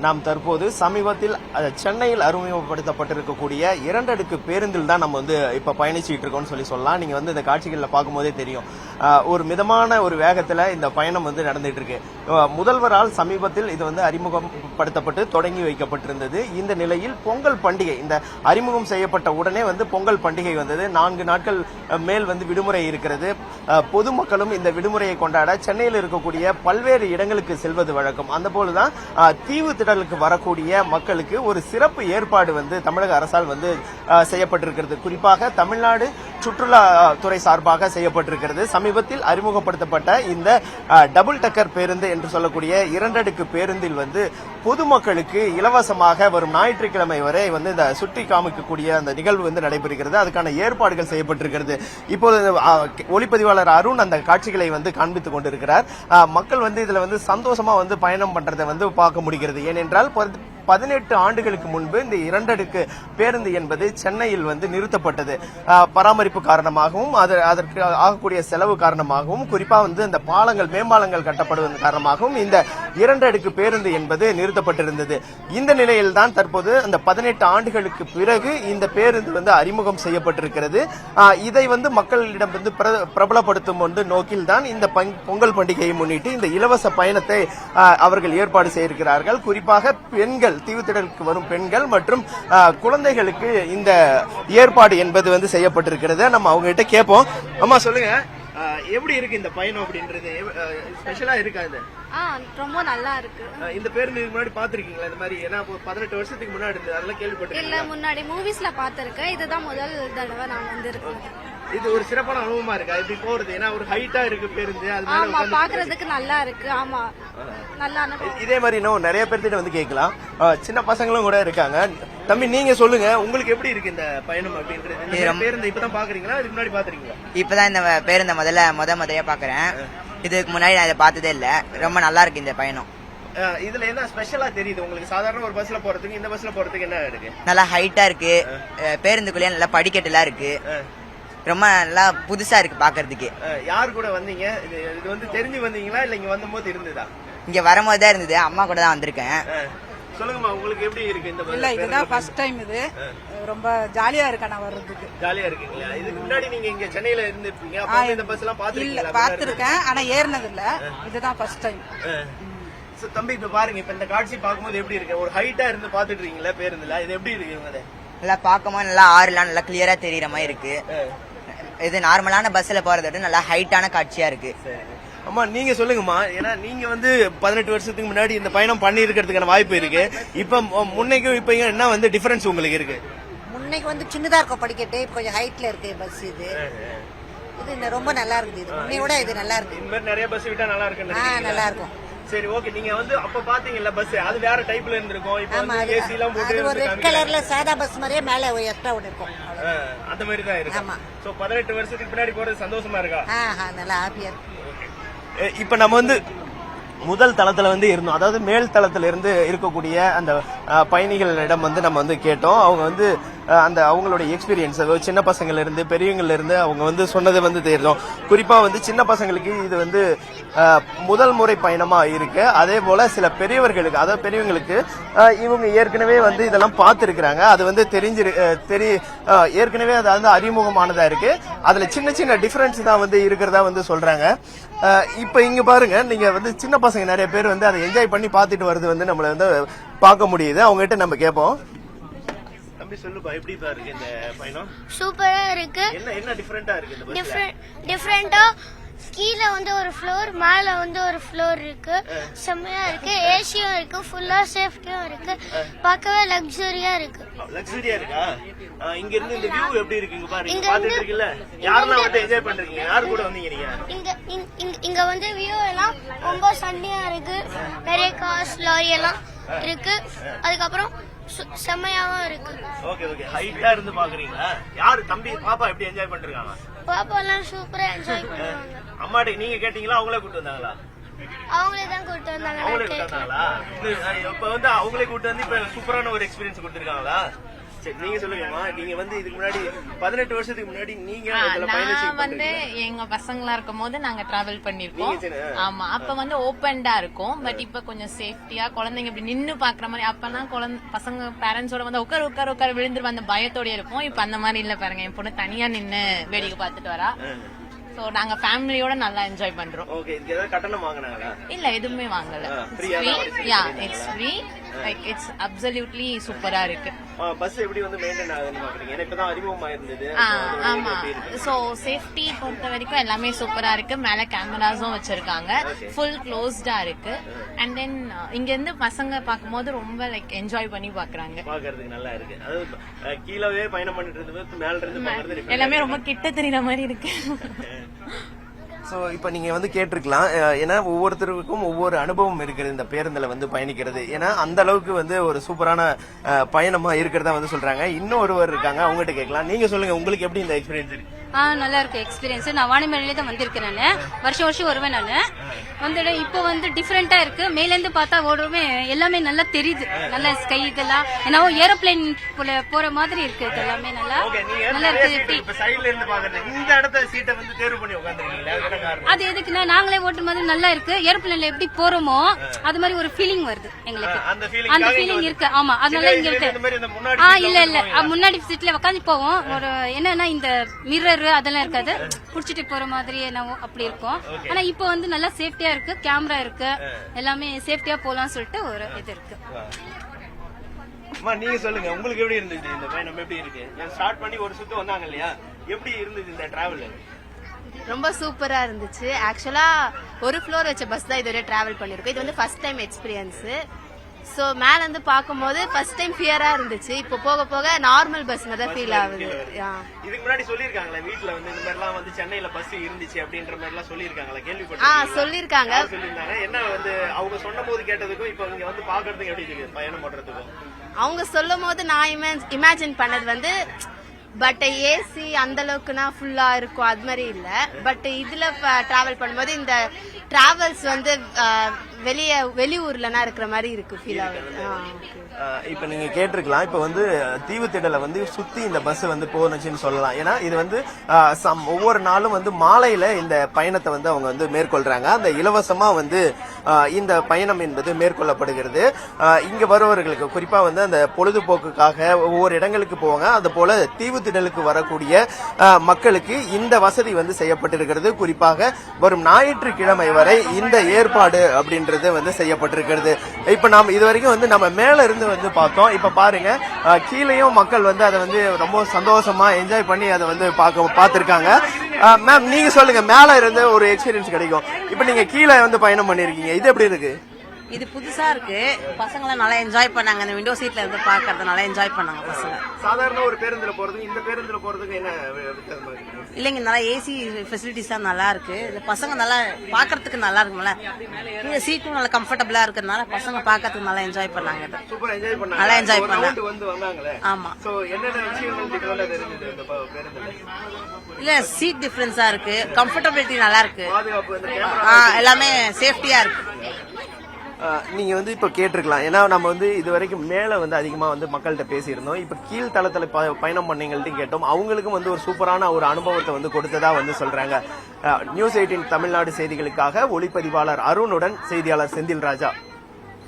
நாம் தற்போது சமீபத்தில் சென்னையில் அறிமுகப்படுத்தப்பட்டிருக்கக்கூடிய 2 அடுக்கு பேருந்தில் தான் நம்ம வந்து இப்ப பயணிச்சுட்டு இருக்கோம்னு சொல்லலாம். நீங்க வந்து இந்த காட்சிகளில் பார்க்கும்போதே தெரியும். ஒரு மிதமான ஒரு வேகத்துல இந்த பயணம் வந்து நடந்துட்டு இருக்கு. முதல்வரால் சமீபத்தில் இது வந்து அறிமுகப்படுத்தப்பட்டு தொடங்கி வைக்கப்பட்டிருந்தது. இந்த நிலையில் பொங்கல் பண்டிகை இந்த அறிமுகம் செய்யப்பட்ட உடனே வந்து பொங்கல் பண்டிகை வந்தது. 4 நாட்கள் மேல் வந்து விடுமுறை இருக்கிறது. பொதுமக்களும் இந்த விடுமுறையை கொண்டாட சென்னையில் இருக்கக்கூடிய பல்வேறு இடங்களுக்கு செல்வது வழக்கம். அந்த போலதான் தீவு திடலுக்கு வரக்கூடிய மக்களுக்கு ஒரு சிறப்பு ஏற்பாடு வந்து தமிழக அரசால் வந்து செய்யப்பட்டிருக்கிறது. குறிப்பாக தமிழ்நாடு சுற்றுலாத்துறை சார்பாக செய்யப்பட்டிருக்கிறது. சமீபத்தில் அறிமுகப்படுத்தப்பட்ட இந்த டபுள் டக்கர் பேருந்து என்று சொல்லக்கூடிய 2 அடுக்கு பேருந்தில் வந்து பொதுமக்களுக்கு இலவசமாக வரும் ஞாயிற்றுக்கிழமை வரை வந்து இந்த சுற்றி காமிக்கக்கூடிய அந்த நிகழ்வு வந்து நடைபெறுகிறது. அதுக்கான ஏற்பாடுகள் செய்யப்பட்டிருக்கிறது. இப்போது ஒளிப்பதிவாளர் அருண் அந்த காட்சிகளை வந்து காண்பித்துக் கொண்டிருக்கிறார். மக்கள் வந்து இதுல வந்து சந்தோஷமா வந்து பயணம் பண்றதை வந்து பார்க்க முடிகிறது. ஏனென்றால் 18 ஆண்டுகளுக்கு முன்பு இந்த 2 அடுக்கு பேருந்து என்பது சென்னையில் வந்து நிறுத்தப்பட்டது. பராமரிப்பு காரணமாகவும் அதற்கு ஆகக்கூடிய செலவு காரணமாகவும் குறிப்பா வந்து இந்த மேம்பாலங்கள் கட்டப்படுவதன் காரணமாகவும் இந்த 2 அடுக்கு பேருந்து என்பது நிறுத்தப்பட்டிருந்தது. இந்த நிலையில் தான் தற்போது அந்த 18 ஆண்டுகளுக்கு பிறகு இந்த பேருந்து வந்து அறிமுகம் செய்யப்பட்டிருக்கிறது. இதை வந்து மக்களிடம் வந்து பிரபலப்படுத்தும் நோக்கில் தான் இந்த பொங்கல் பண்டிகையை முன்னிட்டு இந்த இலவச பயணத்தை அவர்கள் ஏற்பாடு செய்திருக்கிறார்கள். குறிப்பாக பெண்கள் தீவுத்திடலுக்கு வரும் பெண்கள் மற்றும் குழந்தைகளுக்கு இந்த ஏற்பாடு என்பது வந்து செய்யப்பட்டிருக்கிறது. நம்ம அவங்க கிட்ட கேட்போம். அம்மா சொல்லுங்க, எப்படி இருக்கு இந்த பயணம் அப்படின்றது? ஸ்பெஷலா இருக்கா இது? ரொம்ப நல்லா இருக்கு. இந்த பேருந்து முன்னாடி பாத்திருக்கீங்களா? இந்த மாதிரி ஏன்னா 18 வருஷத்துக்கு முன்னாடி இருந்தது, அதெல்லாம் கேள்விப்பட்டிருக்கீங்களா? இல்ல, முன்னாடி மூவிஸ்ல பாத்திருக்கேன். இதுதான் முதல் தடவை நான் வந்திருக்கேன். இது ஒரு சிறப்பான அனுபவமா இருக்கா இப்படி போறது? ஏன்னா ஒரு ஹைட்டா இருக்கு பேருந்து, ஆமா, பாக்குறதுக்கு நல்லா இருக்கு. ஆமா, நல்லா அனுபவம். இதே மாதிரி இன்னும் நிறைய பேர்த்திட்ட வந்து கேட்கலாம். சின்ன பசங்களும் கூட இருக்காங்க. தம்பி, நீங்க சொல்லுங்க, உங்களுக்கு எப்படி இருக்கு இந்த பயணம் அப்படின்றது? பேருந்து இப்பதான் பாக்குறீங்களா, இதுக்கு முன்னாடி பாத்துறீங்களா? இப்பதான் இந்த பேருந்த முதலையா பாக்குறேன். இதுக்கு முன்னாடி நான் இதை பார்த்ததே இல்ல. ரொம்ப நல்லா இருக்கு இந்த பயணம். இதுல என்ன ஸ்பெஷலா தெரியுது உங்களுக்கு? சாதாரண ஒரு பஸ்ல போறதுக்கு இந்த பஸ்ல போறதுக்கு என்ன இருக்கு? நல்லா ஹைட்டா இருக்கு. பேருந்துக்குள்ளேயே நல்லா படிக்கட்டு எல்லாம் இருக்கு. ரொம்ப நல்லா புதுசா இருக்கு பாக்குறதுக்கு. யாரு கூட வந்தீங்க? இது வந்து தெரிஞ்சு வந்தீங்களா இல்ல இங்க வந்தபோது இருந்ததா? இங்க வரும்போது தான் இருந்தது. அம்மா கூட தான் வந்திருக்கேன். சொல்லுங்கம்மா, உங்களுக்கு எப்படி இருக்கு இந்த பஸ்? இல்ல, இதுதான் ஃபர்ஸ்ட் டைம். இது ரொம்ப ஜாலியா இருக்கு. நான் வர்றதுக்கு ஜாலியா இருக்குங்களா? இதுக்கு முன்னாடி நீங்க இங்க சென்னையில இருந்திருப்பீங்க, அப்ப இந்த பஸ் எல்லாம் பாத்துருக்கீங்களா? பாத்துருக்கேன், ஆனா ஏறினது இல்ல. இதுதான் ஃபர்ஸ்ட் டைம். தம்பி, இப்ப பாருங்க, இப்ப இந்த காட்சி பார்க்கும்போது எப்படி இருக்கு? ஒரு ஹைட்டா இருந்து பாத்துட்டு இருக்கீங்களா பேருந்துல? இது எப்படி இருக்கு? நல்லா பார்க்கும்போது நல்லா ஆறுலாம் நல்லா கிளியரா தெரியற மாதிரி இருக்கு. இது நார்மலான பஸ்ல போறதை விட நல்லா ஹைட்டான காட்சியா இருக்கு. அம்மா, நீங்க சொல்லுங்கம்மா. ஏன்னா நீங்க வந்து 18 வருஷத்துக்கு முன்னாடி இந்த பயணம் பண்ணி இருக்கிறதுக்கான வாய்ப்பு இருக்கு. இப்ப முன்னைக்கும் இப்ப என்ன வந்து டிஃபரன்ஸ் உங்களுக்கு இருக்கு? முன்னைக்கு வந்து சின்னதா இருக்கும் படிக்கட்டு, கொஞ்சம் ஹைட்ல இருக்கு பஸ். இது ரொம்ப நல்லா இருக்குது. இது முன்னையோட இது நல்லா இருக்கு. இந்த மாதிரி நிறைய பஸ் விட்டா நல்லா இருக்கு. நல்லா இருக்கும். சரி, ஓகே. நீங்க வந்து அப்ப பாத்தீங்கல்ல பஸ், அது வேற டைப்ல இருந்திருக்கும். இப்ப வந்து ஏசி எல்லாம் போட்டு ஒரு ரெட் கலர்ல சாதா பஸ் மாதிரியே மேல ஒரு எக்ஸ்ட்ரா ஒன்னு இருக்கும். அந்த மாதிரி தான் இருக்கு. ஆமா. சோ 18 வருஷத்துக்கு பின்னாடி போறது சந்தோஷமா இருக்கா? நல்லா ஹாப்பியா இருக்கு. இப்ப நம்ம வந்து முதல் தளத்துல வந்து இருந்தோம். அதாவது மேல் தளத்துல இருந்து இருக்கக்கூடிய அந்த பயணிகளிடம் வந்து நம்ம வந்து கேட்டோம். அவங்க வந்து அந்த அவங்களுடைய எக்ஸ்பீரியன்ஸ், சின்ன பசங்கள்ல இருந்து பெரியவங்கள்ல இருந்து அவங்க வந்து சொன்னது வந்து தெரியும். குறிப்பா வந்து சின்ன பசங்களுக்கு இது வந்து முதல் முறை பயணமா இருக்கு. அதே போல சில பெரியவர்களுக்கு, அதாவது பெரியவங்களுக்கு இவங்க ஏற்கனவே வந்து இதெல்லாம் பார்த்திருக்கிறாங்க. அது வந்து ஏற்கனவே அது வந்து அறிமுகமானதா இருக்கு. அதுல சின்ன சின்ன டிஃபரன்ஸ் தான் வந்து இருக்கிறதா வந்து சொல்றாங்க. இப்ப இங்க பாருங்க, நீங்க வந்து சின்ன பசங்க நிறைய பேர் வந்து அதை என்ஜாய் பண்ணி பாத்துட்டு வருது வந்து நம்மள வந்து பார்க்க முடியுது. அவங்க கிட்ட நம்ம கேட்போம். தம்பி, சொல்லுப்பா, எப்படி இருக்கு இந்த பயணம்? சூப்பரா இருக்கு. என்ன டிஃபரெண்டா இருக்கு இந்த பஸ்ல? டிஃபரெண்டா கீழே வந்து ஒரு ஃப்ளோர், மேல வந்து ஒரு ஃப்ளோர் இருக்கு. செம்மையா இருக்கு. ஏசியும் இருக்கு, ஃபுல்லா சேஃப்டியும் இருக்கு. பார்க்கவே லக்ஸரியா இருக்கு. லக்ஸரியா இருக்கா? இங்க இருந்து இந்த வியூ எப்படி இருக்கு? இங்க பாருங்க, பாத்துட்டு இருக்கீங்களா? யாரெல்லாம் வந்து என்ஜாய் பண்றீங்க? யார் கூட வந்தீங்க நீங்க? இங்க வந்து வியூ எல்லாம் ரொம்ப சன்னியா இருக்கு. நிறைய கார்ஸ், லாரி எல்லாம் இருக்கு. அதுக்கப்புறம் செம்மையாவும் இருக்கு. ஓகே, ஹைட்டா இருந்து பாக்குறீங்களா? யாரு தம்பி, பாப்பா எப்படி என்ஜாய் பண்றாங்க? பாப்பா எல்லாம் சூப்பரா என்ஜாய் பண்ணுவாங்க. அம்மாட்ட நீங்க கேட்டீங்களா, அவங்களே கூட்டு வந்தாங்களா? அவங்களே தான் கூட்டு வந்தாங்க. அவங்களே கூட்டு வந்தாங்களா? இப்ப வந்து அவங்களே கூட்டு வந்து இப்ப சூப்பரான ஒரு எக்ஸ்பீரியன்ஸ் கொடுத்திருக்காங்களா? சரி நீங்க சொல்லுங்கம்மா, நீங்க வந்து இதுக்கு முன்னாடி 18 வருஷத்துக்கு முன்னாடி நீங்க இதுல நான் பயணிச்சு வந்து எங்க பசங்களா இருக்கும் போது நாங்க டிராவல் பண்ணிருக்கோம். ஆமா, அப்ப வந்து ஓபன்டா இருக்கும். பட் இப்ப கொஞ்சம் சேஃப்டியா குழந்தைங்க இப்படி நின்னு பாக்குற மாதிரி, அப்பெல்லாம் பசங்க பேரண்ட்ஸோட வந்து உட்கார விழுந்துருவா அந்த பயத்தோட இருக்கும். இப்ப அந்த மாதிரி இல்ல பாருங்க, என் பொண்ணு தனியா நின்னு வேடிக்கை பார்த்துட்டு வரா. சோ நாங்க ஃபேமிலியோட நல்லா என்ஜாய் பண்றோம். ஓகே, இதுக்கு ஏதாவது கட்டணம் வாங்குனாங்களா? இல்ல எதுவுமே வாங்கல. It's free. Like it's absolutely சூப்பரா இருக்கு. பஸ் எப்படி வந்து மெயின்டைன் ஆகுதுன்னு பாக்குறீங்க? ஏன்னா இப்பதான் அறிமுகமா இருந்தது. ஆமா, சோ சேஃப்டி பொறுத்த வரைக்கும் எல்லாமே சூப்பரா இருக்கு. மேல கேமராஸும் வச்சிருக்காங்க. ஃபுல் க்ளோஸ்டா இருக்கு. அண்ட் தென் இங்க இருந்து பசங்க பாக்கும்போது ரொம்ப லைக் என்ஜாய் பண்ணி பாக்குறாங்க. பாக்குறதுக்கு நல்லா இருக்கு. அதாவது கீழவே பயணம் பண்ணிட்டு இருந்து மேல இருந்து பாக்குறது எல்லாமே ரொம்ப கிட்ட தெரியற மாதிரி இருக்கு. சோ இப்ப நீங்க வந்து கேட்டிருக்கலாம், ஏன்னா ஒவ்வொருத்தருக்கும் ஒவ்வொரு அனுபவம் இருக்குது இந்த பேருந்துல வந்து பயணிக்கிறது. ஏன்னா அந்த அளவுக்கு வந்து ஒரு சூப்பரான பயணமா இருக்கிறதா வந்து சொல்றாங்க. இன்னும் ஒருவர் இருக்காங்க, அவங்ககிட்ட கேட்கலாம். நீங்க சொல்லுங்க, உங்களுக்கு எப்படி இந்த எக்ஸ்பீரியன்ஸ் இருக்கு? நல்லா இருக்கு எக்ஸ்பீரியன்ஸ். நான் வாணிமேலே தான் வந்திருக்கேன். நான் வருஷம் வருவேன். நான் வந்து இப்போ வந்து டிஃப்ரெண்டா இருக்கு. மேலேருந்து பார்த்தா ஓடுமே எல்லாமே நல்லா தெரியுது. நல்ல ஸ்கை இதெல்லாம் என்னவோ ஏரோப்ளேன் போற மாதிரி இருக்கு. இதெல்லாமே நல்லா இருக்கு. சைடுல இருந்து பாக்குறது இந்த இடத்த சீட்டை வந்து தேர்வு பண்ணி உட்கார்ந்திருக்கீங்களா? அது எதுக்குன்னா நாங்களே ஓட்டுற மாதிரி நல்லா இருக்கு. ஏரோப்ளேன்ல எப்படி போறோமோ அது மாதிரி ஒரு ஃபீலிங் வருது எங்களுக்கு. அந்த ஃபீலிங் இருக்கு. ஆமா, அதனால இங்க இல்ல முன்னாடி சீட்ல உட்காந்து போவோம். ஒரு என்னன்னா இந்த மிரர் அதெல்லாம் இருக்காது, புடிச்சிட்டு போற மாதிரி என்னவோ அப்படி இருக்கும். ஆனா இப்போ வந்து நல்லா சேஃப்டியா இருக்கு. கேமரா இருக்கு, எல்லாமே சேஃப்டியா போலாம் சொல்லிட்டு ஒரு இது இருக்கு. நீங்க சொல்லுங்க, உங்களுக்கு எப்படி இருந்துச்சு இந்த பயணம்? எப்படி இருக்கு? ஸ்டார்ட் பண்ணி ஒரு சுத்து வந்தாங்க இல்லையா, எப்படி இருந்தது இந்த டிராவல்? ரொம்ப சூப்பரா இருந்துச்சு. ஆக்சுவலா ஒரு ஃப்ளோர் வச்ச பஸ் தான் இதுவரை டிராவல் பண்ணிருக்கோம். இது வந்து ஃபர்ஸ்ட் டைம் எக்ஸ்பீரியன்ஸ். சோ மேல இருந்து பாக்கும்போது ஃபர்ஸ்ட் டைம் ஃபியரா இருந்துச்சு. இப்போ போக போக நார்மல் பஸ் மாதிரி ஃபீல் ஆகுது. இதுக்கு முன்னாடி சொல்லிருக்காங்களா வீட்ல வந்து இந்த மாதிரி எல்லாம் வந்து சென்னையில பஸ் இருந்துச்சு அப்படின்ற மாதிரி எல்லாம் சொல்லிருக்காங்களா? கேள்விப்பட்டேன். சொல்லிருக்காங்க. என்ன வந்து அவங்க சொன்ன போது கேட்டதுக்கும் இப்ப இங்க வந்து பாக்குறதுக்கு எப்படி இருக்கு பயணம் பண்றதுக்கும்? அவங்க சொல்லும் போது நான் இமேஜின் பண்ணது வந்து பட் ஏசி அந்த அளவுக்குனா ஃபுல்லா இருக்கும் அது மாதிரி இல்ல. பட் இதுல டிராவல் பண்ணும்போது இந்த டிராவல்ஸ் வந்து வெளியூர்லனா இருக்கிற மாதிரி இருக்கு ஃபீல் ஆகுது. இப்ப நீங்க கேட்டிருக்கலாம், இப்ப வந்து தீவுத்திடல வந்து சுத்தி இந்த பஸ் வந்து போனுச்சுன்னு சொல்லலாம். ஏன்னா இது வந்து ஒவ்வொரு நாளும் வந்து மாலையில இந்த பயணத்தை வந்து அவங்க வந்து மேற்கொள்றாங்க. அந்த இலவசமா வந்து இந்த பயணம் என்பது மேற்கொள்ளப்படுகிறது. இங்க வருபவர்களுக்கு குறிப்பா வந்து அந்த பொழுதுபோக்குக்காக ஒவ்வொரு இடங்களுக்கு போவாங்க. அது போல தீவுத்திடலுக்கு வரக்கூடிய மக்களுக்கு இந்த வசதி வந்து செய்யப்பட்டிருக்கிறது. குறிப்பாக வரும் ஞாயிற்றுக்கிழமை வரை இந்த ஏற்பாடு அப்படின்றது வந்து செய்யப்பட்டிருக்கிறது. இப்ப நாம் இதுவரைக்கும் வந்து நம்ம மேல இருந்து வந்து பார்த்தோம். இப்ப பாருங்க, கீழேயும் மக்கள் வந்து அதை வந்து ரொம்ப சந்தோஷமா என்ஜாய் பண்ணி அதை வந்து பார்த்திருக்காங்க. மேம் நீங்க சொல்லுங்க, மேல இருந்து ஒரு எக்ஸ்பீரியன்ஸ் கிடைக்கும். இப்ப நீங்க கீழே வந்து பயணம் பண்ணிருக்கீங்க, இது எப்படி இருக்கு? இது புதுசா இருக்கு. பசங்க நல்லா என்ஜாய் பண்ணாங்க. அந்த விண்டோ சீட்ல இருந்து பாக்குறது நல்லா என்ஜாய் பண்ணாங்க பசங்க. சாதாரண ஒரு பேருந்துல போறதுக்கு இந்த பேருந்துல போறதுக்கு என்ன வித்தியாசமா இருக்கு? இல்லைங்க, நல்லா ஏசி ஃபெசிலிட்டிஸ் தான் நல்லா இருக்கு. பசங்க நல்லா பாக்குறதுக்கு நல்லா இருக்கும்ல. இந்த சீட்டும் நல்லா கம்ஃபர்டபுளா இருக்கிறதுனால பசங்க பாக்கிறதுக்கு நல்லா என்ஜாய் பண்ணாங்க. சூப்பரா என்ஜாய் பண்ணாங்க. நல்லா என்ஜாய் பண்ணாங்க. வந்து வந்தாங்களே. ஆமா. சோ என்னென்ன விஷயங்கள் டிஃபரண்டா தெரிஞ்சது இந்த பேருந்துல? இல்ல சீட் டிஃபரன்ஸா இருக்கு, கம்ஃபர்டபிலிட்டி நல்லா இருக்கு, பாதுகாப்பு இந்த கேமரா எல்லாமே சேஃப்டியா இருக்கு. நீங்க வந்து இப்ப கேட்டிருக்கலாம், ஏன்னா நம்ம வந்து இது வரைக்கும் மேல வந்து அதிகமா வந்து மக்கள்கிட்ட பேசியிருந்தோம். இப்ப கீழ்த்தளத்துல பயணம் பண்ணீங்கள்ட்ட கேட்டோம். அவங்களுக்கும் வந்து ஒரு சூப்பரான ஒரு அனுபவத்தை வந்து கொடுத்ததா வந்து சொல்றாங்க. நியூஸ் 18 தமிழ்நாடு செய்திகளுக்காக ஒளிப்பதிவாளர் அருணுடன் செய்தியாளர் செந்தில் ராஜா.